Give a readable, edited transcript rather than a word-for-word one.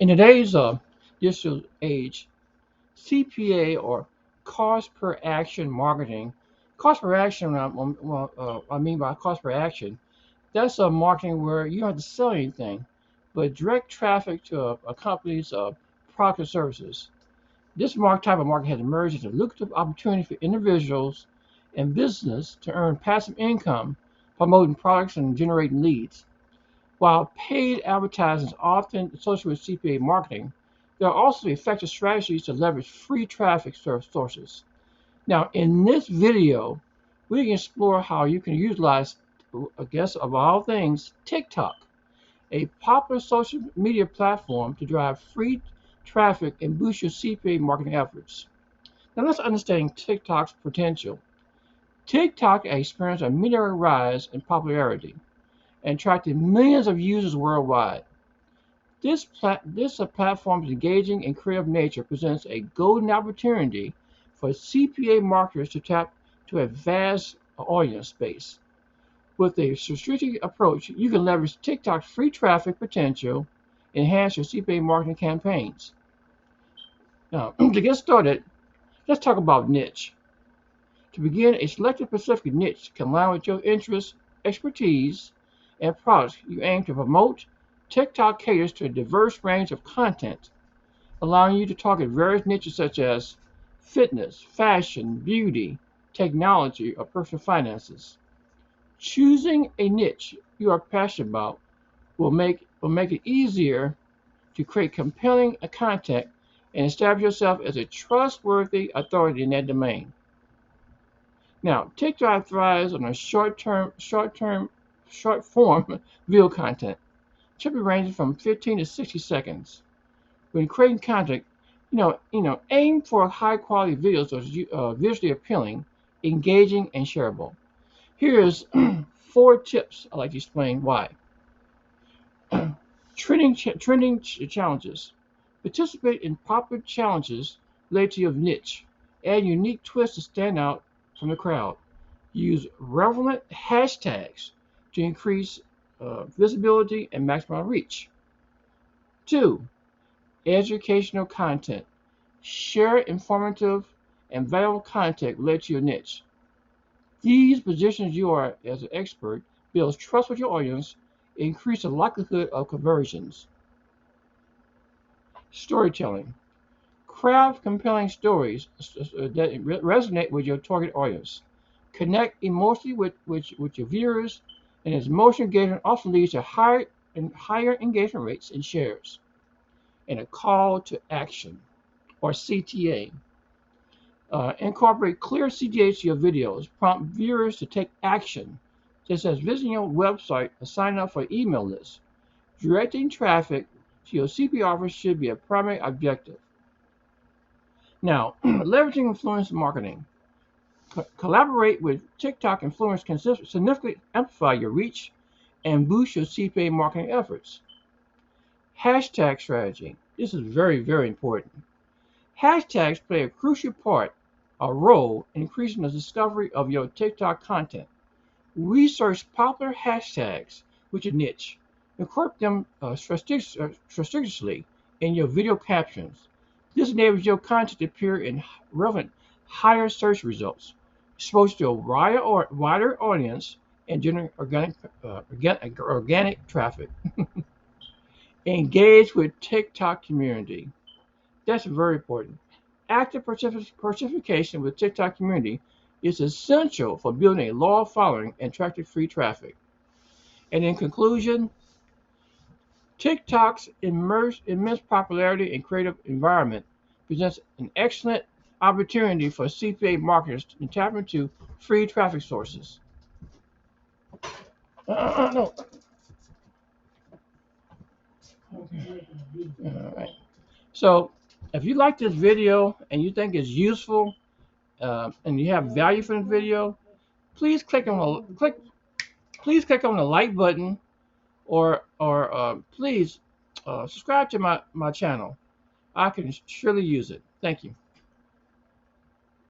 In today's digital age, CPA or cost per action marketing, cost per action, I mean by cost per action, that's a marketing where you don't have to sell anything, but direct traffic to a company's product or services. This type of market has emerged as a lucrative opportunity for individuals and business to earn passive income promoting products and generating leads. While paid advertising is often associated with CPA marketing, there are also effective strategies to leverage free traffic sources. Now, in this video, we can explore how you can utilize, I guess, of all things, TikTok, a popular social media platform to drive free traffic and boost your CPA marketing efforts. Now, let's understand TikTok's potential. TikTok experienced a meteoric rise in popularity and attracted millions of users worldwide. This platform's engaging and creative nature presents a golden opportunity for CPA marketers to tap to a vast audience base. With a strategic approach, you can leverage TikTok's free traffic potential, enhance your CPA marketing campaigns. Now, to get started, let's talk about niche. To begin, a selected specific niche can align with your interests, expertise, and products you aim to promote. TikTok caters to a diverse range of content, allowing you to target various niches such as fitness, fashion, beauty, technology, or personal finances. Choosing a niche you are passionate about will make it easier to create compelling content and establish yourself as a trustworthy authority in that domain. Now, TikTok thrives on a short form video content, typically ranging from 15 to 60 seconds. When creating content, aim for high quality videos that are visually appealing, engaging, and shareable. Here's 4 tips I'd like to explain why. Trending challenges. Participate in popular challenges related to your niche. Add unique twists to stand out from the crowd. Use relevant hashtags to increase visibility and maximize reach. 2. Educational content. Share informative and valuable content related to your niche. These positions you are as an expert builds trust with your audience, increase the likelihood of conversions. Storytelling. Craft compelling stories that resonate with your target audience. Connect emotionally with your viewers, and as emotional engagement often leads to higher engagement rates and shares. And a call to action, or CTA. Incorporate clear CTAs to your videos. Prompt viewers to take action, such as visiting your website or signing up for an email list. Directing traffic to your CPA offers should be a primary objective. Now, leveraging influence marketing. Collaborate with TikTok influencers can significantly amplify your reach and boost your CPA marketing efforts. Hashtag strategy. This is very, very important. Hashtags play a crucial role in increasing the discovery of your TikTok content. Research popular hashtags with your niche. Incorporate them strategically in your video captions. This enables your content to appear in relevant, higher search results, exposed to a wider audience, and generate organic traffic. Engage with TikTok community. That's very important. Active participation with TikTok community is essential for building a loyal following and attracting free traffic. And in conclusion, TikTok's immense popularity and creative environment presents an excellent opportunity for CPA marketers to tap into free traffic sources. No. Okay. All right. So, if you like this video and you think it's useful and you have value from the video, please click on the like button, or please subscribe to my channel. I can surely use it. Thank you.